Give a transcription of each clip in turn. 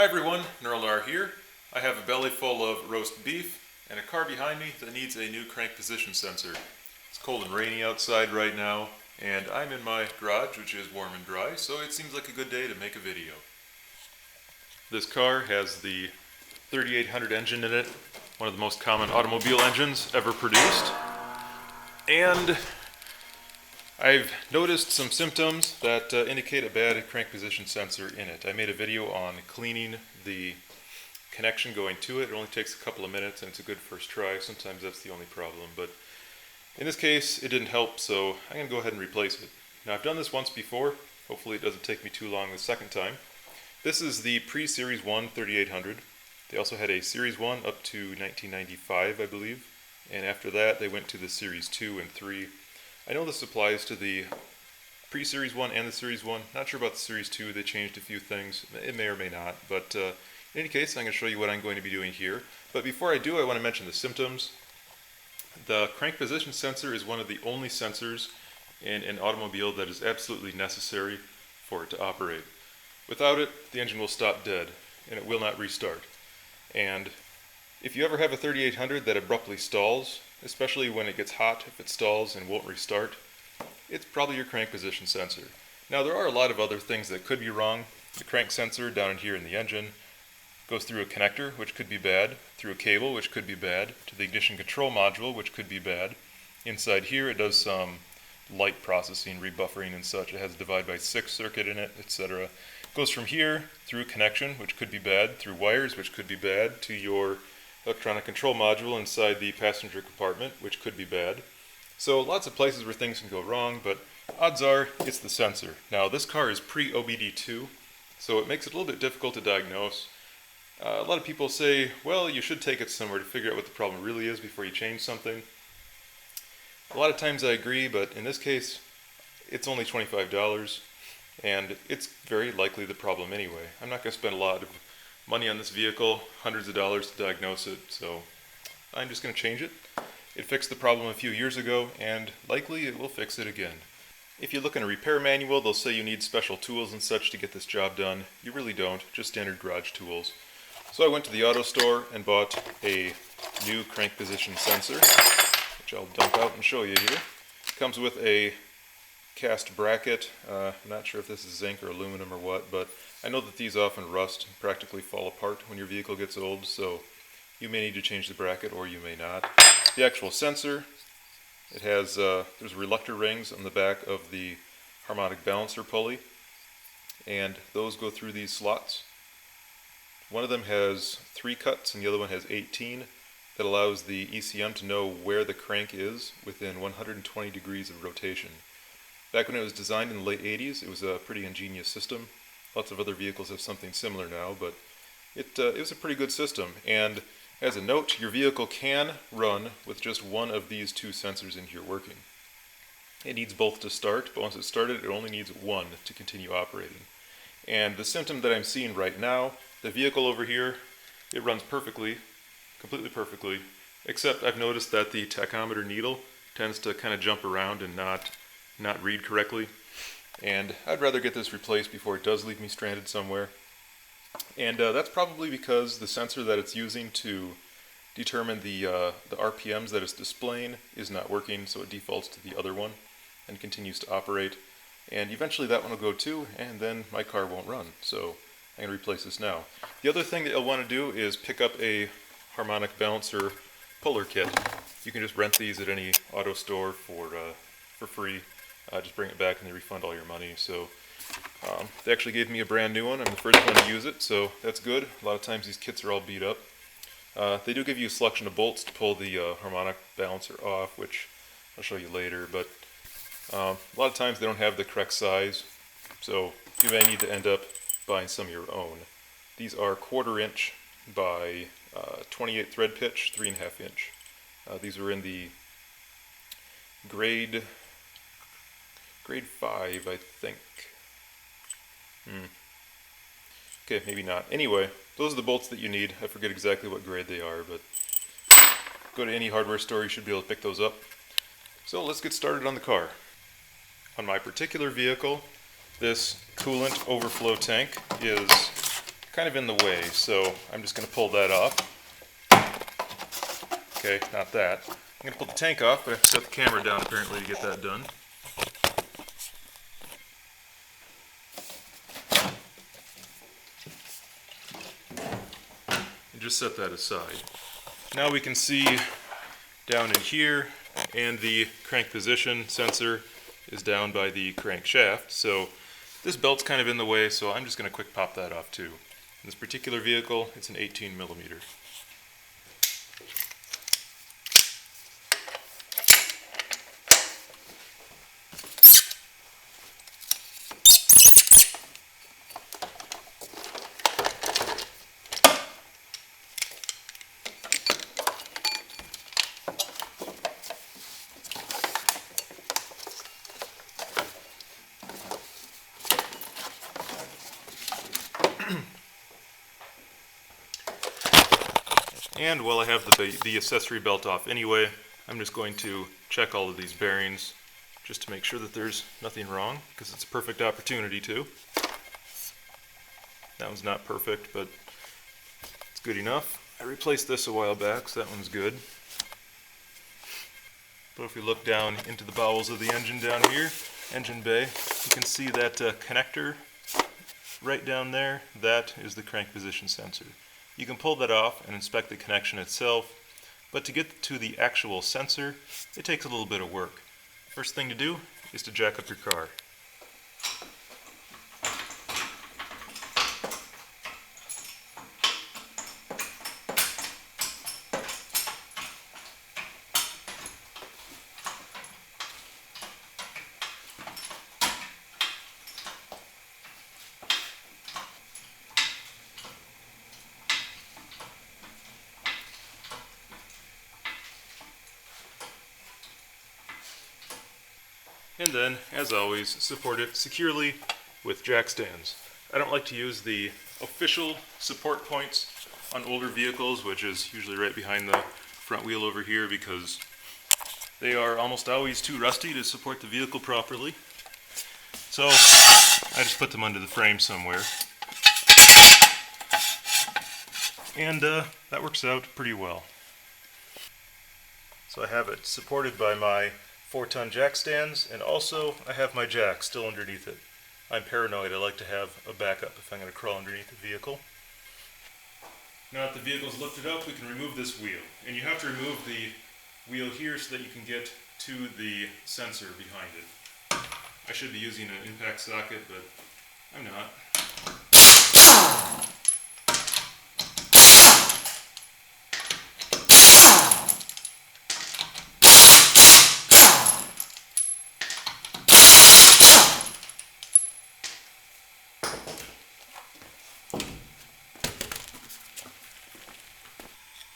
Hi everyone, Neural here. I have a belly full of roast beef and a car behind me that needs a new crank position sensor. It's cold and rainy outside right now, and I'm in my garage, which is warm and dry, so it seems like a good day to make a video. This car has the 3800 engine in it, one of the most common automobile engines ever produced. And I've noticed some symptoms that indicate a bad crank position sensor in it. I made a video on cleaning the connection going to it. It only takes a couple of minutes and it's a good first try. Sometimes that's the only problem, but in this case it didn't help, so I'm going to go ahead and replace it. Now I've done this once before. Hopefully it doesn't take me too long the second time. This is the pre-Series 1 3800. They also had a Series 1 up to 1995, I believe, and after that they went to the Series 2 and 3. I know this applies to the pre-Series 1 and the Series 1. Not sure about the Series 2. They changed a few things. It may or may not. But in any case, I'm going to show you what I'm going to be doing here. But before I do, I want to mention the symptoms. The crank position sensor is one of the only sensors in an automobile that is absolutely necessary for it to operate. Without it, the engine will stop dead, and it will not restart. And if you ever have a 3800 that abruptly stalls, especially when it gets hot, if it stalls and won't restart, it's probably your crank position sensor. Now there are a lot of other things that could be wrong. The crank sensor down in here in the engine goes through a connector, which could be bad, through a cable, which could be bad, to the ignition control module, which could be bad. Inside here it does some light processing, rebuffering and such. It has a divide by 6 circuit in it, etc. It goes from here through connection, which could be bad, through wires, which could be bad, to your electronic control module inside the passenger compartment, which could be bad. So lots of places where things can go wrong, but odds are it's the sensor. Now this car is pre-OBD2, so it makes it a little bit difficult to diagnose. A lot of people say, well, you should take it somewhere to figure out what the problem really is before you change something. A lot of times I agree, but in this case, it's only $25, and it's very likely the problem anyway. I'm not going to spend a lot of money on this vehicle, hundreds of dollars to diagnose it, so I'm just going to change it. It fixed the problem a few years ago, and likely it will fix it again. If you look in a repair manual, they'll say you need special tools and such to get this job done. You really don't, just standard garage tools. So I went to the auto store and bought a new crank position sensor, which I'll dump out and show you here. It comes with a cast bracket. I'm not sure if this is zinc or aluminum or what, but I know that these often rust and practically fall apart when your vehicle gets old, so you may need to change the bracket or you may not. The actual sensor, it has there's reluctor rings on the back of the harmonic balancer pulley, and those go through these slots. One of them has 3 cuts and the other one has 18. That allows the ECM to know where the crank is within 120 degrees of rotation. Back when it was designed in the late 80s, it was a pretty ingenious system. Lots of other vehicles have something similar now, but it was a pretty good system. And as a note, your vehicle can run with just one of these 2 sensors in here working. It needs both to start, but once it's started, it only needs one to continue operating. And the symptom that I'm seeing right now, the vehicle over here, it runs perfectly, completely perfectly, except I've noticed that the tachometer needle tends to kind of jump around and not read correctly. And I'd rather get this replaced before it does leave me stranded somewhere. And that's probably because the sensor that it's using to determine the RPMs that it's displaying is not working, so it defaults to the other one and continues to operate. And eventually that one will go too, and then my car won't run. So I'm going to replace this now. The other thing that you'll want to do is pick up a harmonic balancer puller kit. You can just rent these at any auto store for free. Just bring it back and they refund all your money. So they actually gave me a brand new one. I'm the first one to use it, so that's good. A lot of times these kits are all beat up. They do give you a selection of bolts to pull the harmonic balancer off, which I'll show you later, but a lot of times they don't have the correct size, so you may need to end up buying some of your own. These are 1/4 inch by 28 thread pitch, 3.5 inch. These are in the grade 5, I think. Okay, maybe not. Anyway, those are the bolts that you need. I forget exactly what grade they are, but go to any hardware store, you should be able to pick those up. So let's get started on the car. On my particular vehicle, this coolant overflow tank is kind of in the way, so I'm just going to pull that off. Okay, not that. I'm going to pull the tank off, but I have to set the camera down apparently to get that done. And just set that aside. Now we can see down in here, and the crank position sensor is down by the crankshaft, so this belt's kind of in the way, so I'm just going to quick pop that off too. In this particular vehicle, it's an 18 millimeter. And while I have the accessory belt off anyway, I'm just going to check all of these bearings just to make sure that there's nothing wrong, because it's a perfect opportunity to. That one's not perfect, but it's good enough. I replaced this a while back, so that one's good. But if we look down into the bowels of the engine down here, engine bay, you can see that connector right down there. That is the crank position sensor. You can pull that off and inspect the connection itself, but to get to the actual sensor, it takes a little bit of work. First thing to do is to jack up your car. And then, as always, support it securely with jack stands. I don't like to use the official support points on older vehicles, which is usually right behind the front wheel over here, because they are almost always too rusty to support the vehicle properly. So I just put them under the frame somewhere. And that works out pretty well. So I have it supported by my 4-ton jack stands, and also I have my jack still underneath it. I'm paranoid. I like to have a backup if I'm going to crawl underneath the vehicle. Now that the vehicle's lifted up, we can remove this wheel. And you have to remove the wheel here so that you can get to the sensor behind it. I should be using an impact socket, but I'm not.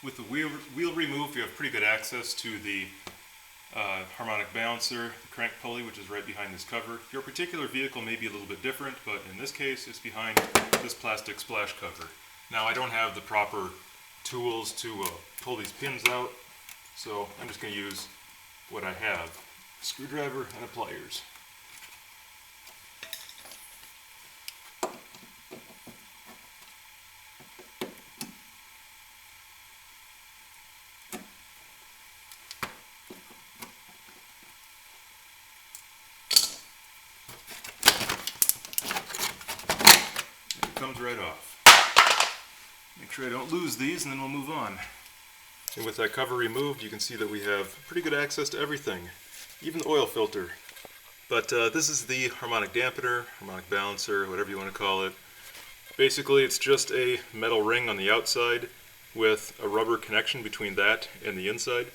With the wheel removed, you have pretty good access to the harmonic balancer, the crank pulley, which is right behind this cover. Your particular vehicle may be a little bit different, but in this case, it's behind this plastic splash cover. Now, I don't have the proper tools to pull these pins out, so I'm just going to use what I have: a screwdriver and a pliers. Comes right off. Make sure I don't lose these, and then we'll move on. And with that cover removed, you can see that we have pretty good access to everything, even the oil filter. But this is the harmonic dampener, harmonic balancer, whatever you want to call it. Basically, it's just a metal ring on the outside with a rubber connection between that and the inside.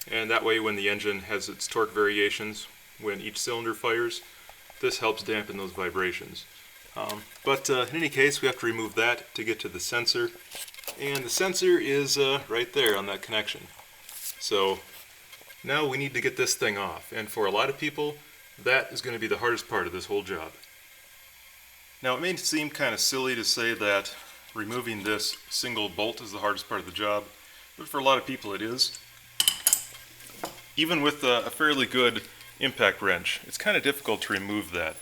And that way, when the engine has its torque variations, when each cylinder fires, this helps dampen those vibrations. But in any case, we have to remove that to get to the sensor, and the sensor is right there on that connection. So now we need to get this thing off, and for a lot of people, that is going to be the hardest part of this whole job. Now, it may seem kind of silly to say that removing this single bolt is the hardest part of the job, but for a lot of people it is. Even with a fairly good impact wrench, it's kind of difficult to remove that.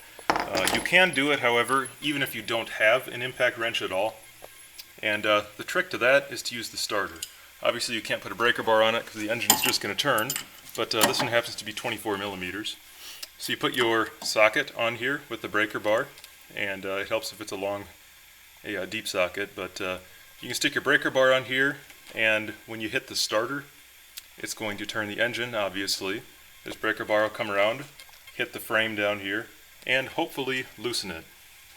You can do it, however, even if you don't have an impact wrench at all. And the trick to that is to use the starter. Obviously you can't put a breaker bar on it because the engine is just going to turn, but this one happens to be 24 millimeters. So you put your socket on here with the breaker bar, and it helps if it's a deep socket, but you can stick your breaker bar on here, and when you hit the starter, it's going to turn the engine, obviously. This breaker bar will come around, hit the frame down here, and hopefully loosen it.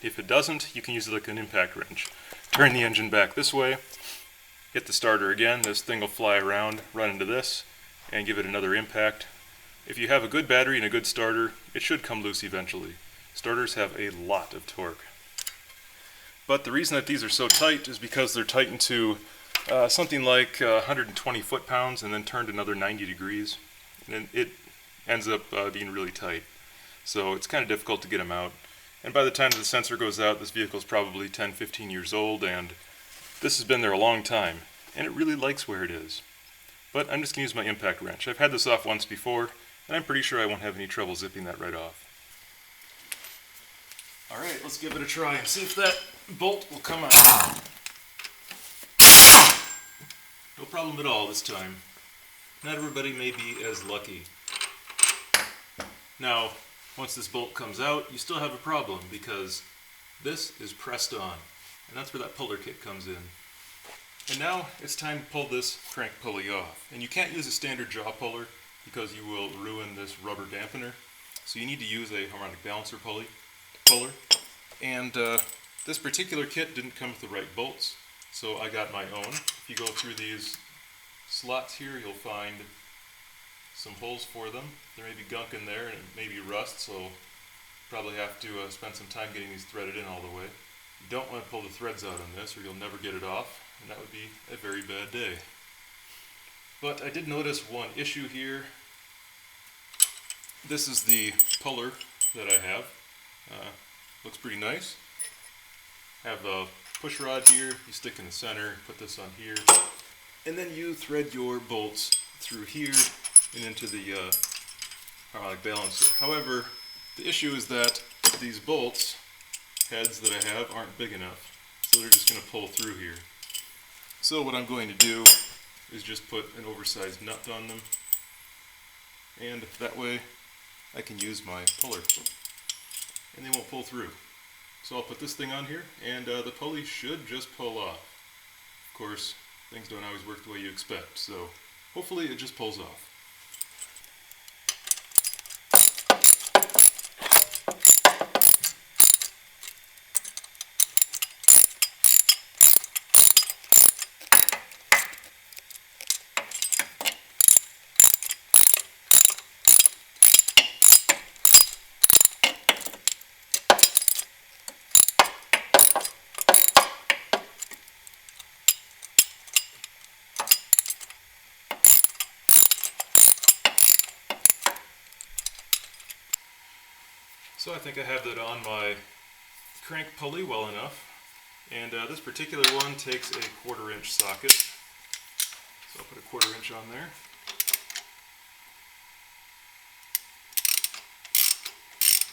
If it doesn't, you can use it like an impact wrench. Turn the engine back this way, hit the starter again, this thing will fly around, run into this, and give it another impact. If you have a good battery and a good starter, it should come loose eventually. Starters have a lot of torque. But the reason that these are so tight is because they're tightened to something like 120 foot-pounds and then turned another 90 degrees. And it ends up being really tight. So it's kind of difficult to get them out. And by the time the sensor goes out, this vehicle is probably 10-15 years old, and this has been there a long time. And it really likes where it is. But I'm just going to use my impact wrench. I've had this off once before, and I'm pretty sure I won't have any trouble zipping that right off. Alright, let's give it a try and see if that bolt will come out. No problem at all this time. Not everybody may be as lucky. Now, once this bolt comes out, you still have a problem because this is pressed on. And that's where that puller kit comes in. And now it's time to pull this crank pulley off. And you can't use a standard jaw puller because you will ruin this rubber dampener. So you need to use a harmonic balancer puller. And this particular kit didn't come with the right bolts, so I got my own. If you go through these slots here, you'll find some holes for them. There may be gunk in there and it may be rust, so you'll probably have to spend some time getting these threaded in all the way. You don't want to pull the threads out on this or you'll never get it off, and that would be a very bad day. But I did notice one issue here. This is the puller that I have. Looks pretty nice. Have a push rod here, you stick in the center, put this on here, and then you thread your bolts through here and into the harmonic balancer. However, the issue is that these bolts heads that I have aren't big enough, so they're just going to pull through here. So what I'm going to do is just put an oversized nut on them, and that way I can use my puller and they won't pull through. So I'll put this thing on here and the pulley should just pull off. Of course, things don't always work the way you expect, so hopefully it just pulls off. So I think I have that on my crank pulley well enough, and this particular one takes a 1/4 inch socket, so I'll put a 1/4 inch on there.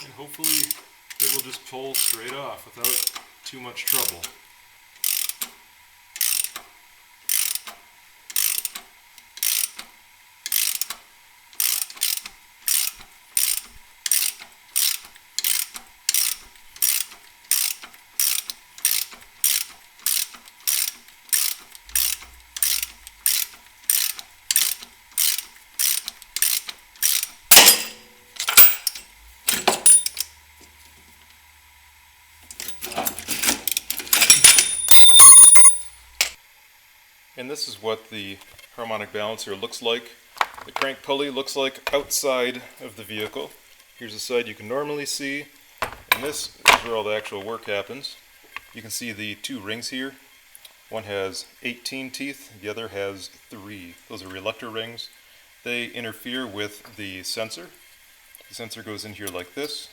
And hopefully it will just pull straight off without too much trouble. And this is what the harmonic balancer looks like. The crank pulley looks like outside of the vehicle. Here's the side you can normally see, and this is where all the actual work happens. You can see the 2 rings here. One has 18 teeth, the other has 3. Those are reluctor rings. They interfere with the sensor. The sensor goes in here like this,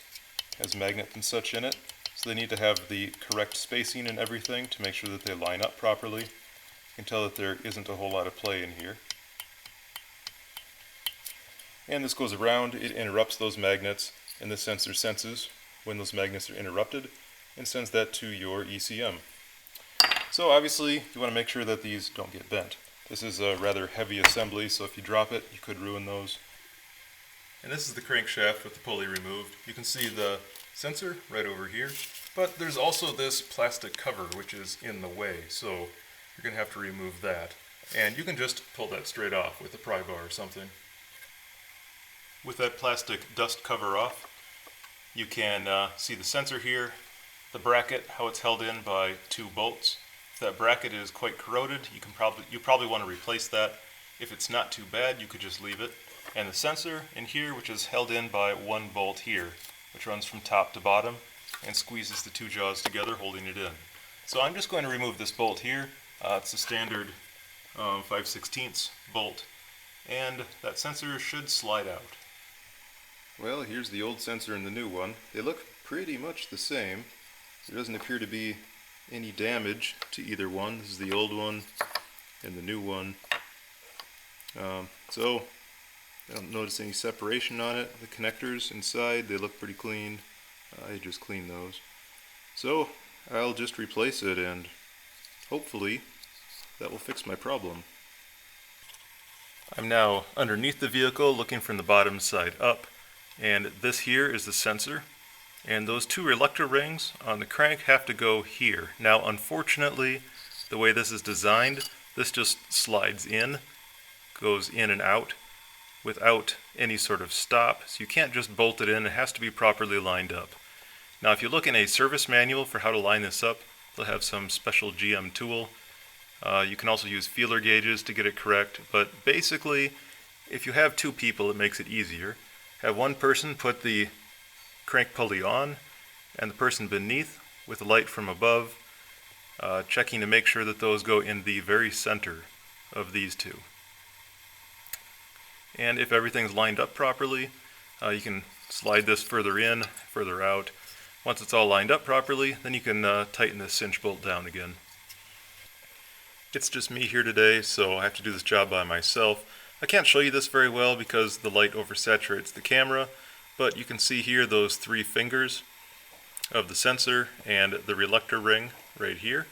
has magnets and such in it, so they need to have the correct spacing and everything to make sure that they line up properly. You can tell that there isn't a whole lot of play in here. And this goes around, it interrupts those magnets, and the sensor senses when those magnets are interrupted and sends that to your ECM. So obviously you want to make sure that these don't get bent. This is a rather heavy assembly, so if you drop it, you could ruin those. And this is the crankshaft with the pulley removed. You can see the sensor right over here, but there's also this plastic cover which is in the way, so you're going to have to remove that. And you can just pull that straight off with a pry bar or something. With that plastic dust cover off, you can see the sensor here, the bracket, how it's held in by 2 bolts. If that bracket is quite corroded, you probably want to replace that. If it's not too bad, you could just leave it. And the sensor in here, which is held in by 1 bolt here, which runs from top to bottom and squeezes the 2 jaws together, holding it in. So I'm just going to remove this bolt here. It's a standard 5/16 bolt, and that sensor should slide out. Well, here's the old sensor and the new one. They look pretty much the same. There doesn't appear to be any damage to either one. This is the old one and the new one. So I don't notice any separation on it. The connectors inside, they look pretty clean. I just cleaned those. So I'll just replace it, and hopefully that will fix my problem. I'm now underneath the vehicle looking from the bottom side up, and this here is the sensor. And those 2 reluctor rings on the crank have to go here. Now, unfortunately, the way this is designed, this just slides in, goes in and out without any sort of stop. So you can't just bolt it in, it has to be properly lined up. Now, if you look in a service manual for how to line this up, they'll have some special GM tool. You can also use feeler gauges to get it correct, but basically, if you have 2 people, it makes it easier. Have one person put the crank pulley on, and the person beneath with the light from above, checking to make sure that those go in the very center of these 2. And if everything's lined up properly, you can slide this further in, further out. Once it's all lined up properly, then you can tighten this cinch bolt down again. It's just me here today, so I have to do this job by myself. I can't show you this very well because the light oversaturates the camera, but you can see here those 3 fingers of the sensor and the reluctor ring right here.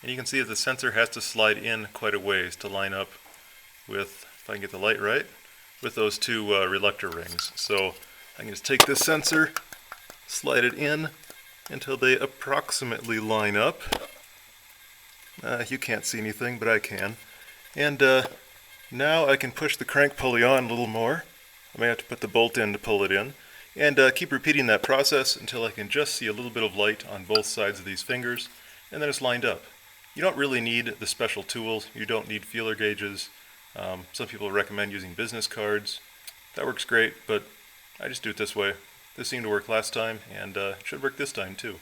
And you can see that the sensor has to slide in quite a ways to line up with, if I can get the light right, with those 2 reluctor rings. So I can just take this sensor, slide it in until they approximately line up. You can't see anything, but I can. And now I can push the crank pulley on a little more. I may have to put the bolt in to pull it in, and keep repeating that process until I can just see a little bit of light on both sides of these fingers, and then it's lined up. You don't really need the special tools. You don't need feeler gauges. Some people recommend using business cards. That works great, but I just do it this way. This seemed to work last time, and it should work this time too.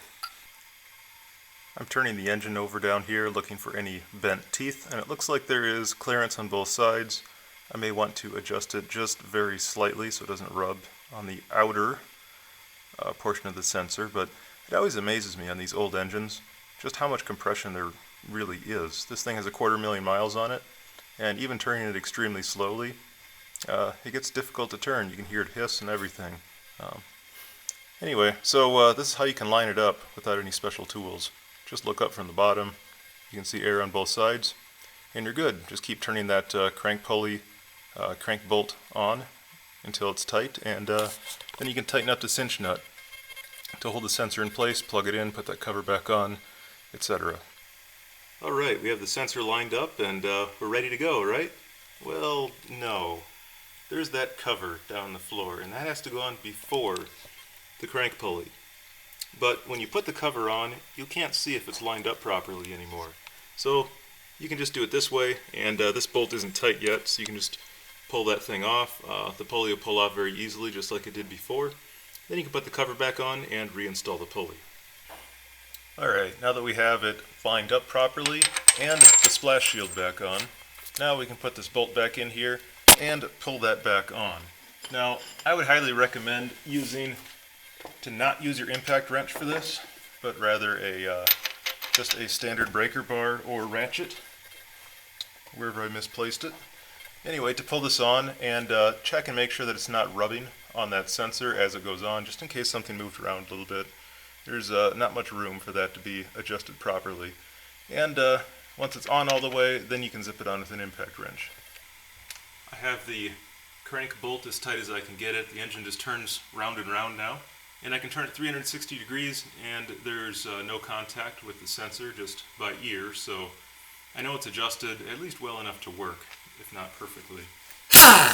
I'm turning the engine over down here looking for any bent teeth, and it looks like there is clearance on both sides. I may want to adjust it just very slightly so it doesn't rub on the outer portion of the sensor, but it always amazes me on these old engines just how much compression there really is. This thing has 250,000 miles on it, and even turning it extremely slowly, it gets difficult to turn. You can hear it hiss and everything. Anyway, so this is how you can line it up without any special tools. Just look up from the bottom. You can see air on both sides, and you're good. Just keep turning that crank pulley, crank bolt on until it's tight, and then you can tighten up the cinch nut to hold the sensor in place, plug it in, put that cover back on, etc. Alright, we have the sensor lined up, and we're ready to go, right? Well, no. There's that cover down the floor, and that has to go on before the crank pulley. But when you put the cover on, you can't see if it's lined up properly anymore. So you can just do it this way, and this bolt isn't tight yet, so you can just pull that thing off. The pulley will pull off very easily, just like it did before. Then you can put the cover back on and reinstall the pulley. Alright, now that we have it lined up properly and the splash shield back on, now we can put this bolt back in here and pull that back on. Now, I would highly recommend to not use your impact wrench for this, but rather just a standard breaker bar or ratchet, wherever I misplaced it. Anyway, to pull this on and check and make sure that it's not rubbing on that sensor as it goes on, just in case something moved around a little bit. There's not much room for that to be adjusted properly. And once it's on all the way, then you can zip it on with an impact wrench. I have the crank bolt as tight as I can get it. The engine just turns round and round now. And I can turn it 360 degrees, and there's no contact with the sensor, just by ear, so I know it's adjusted at least well enough to work, if not perfectly.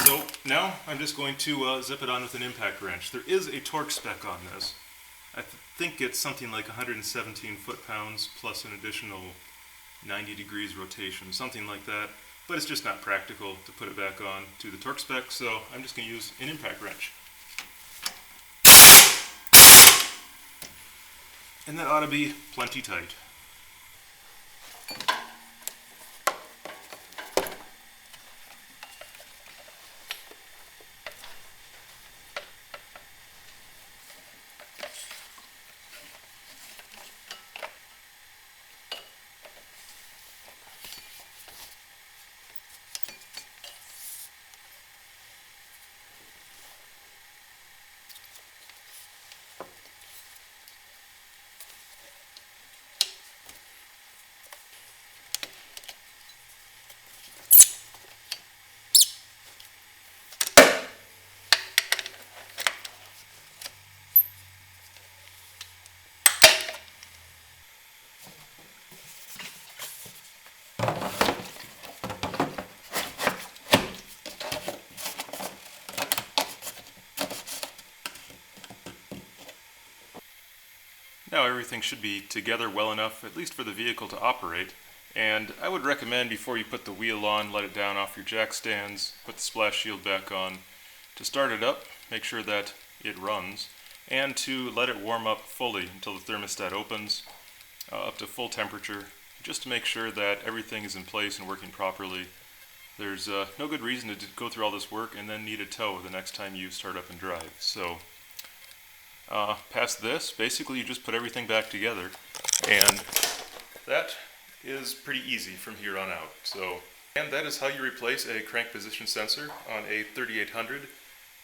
So now I'm just going to zip it on with an impact wrench. There is a torque spec on this. I think it's something like 117 foot-pounds plus an additional 90 degrees rotation, something like that. But it's just not practical to put it back on to the torque spec, so I'm just going to use an impact wrench. And that ought to be plenty tight. Now everything should be together well enough, at least for the vehicle to operate, and I would recommend before you put the wheel on, let it down off your jack stands, put the splash shield back on. To start it up, make sure that it runs, and to let it warm up fully until the thermostat opens, up to full temperature, just to make sure that everything is in place and working properly. There's no good reason to go through all this work and then need a tow the next time you start up and drive. So past this, basically you just put everything back together, and that is pretty easy from here on out. And that is how you replace a crank position sensor on a 3800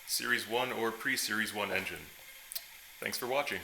Series 1 or pre-Series 1 engine. Thanks for watching.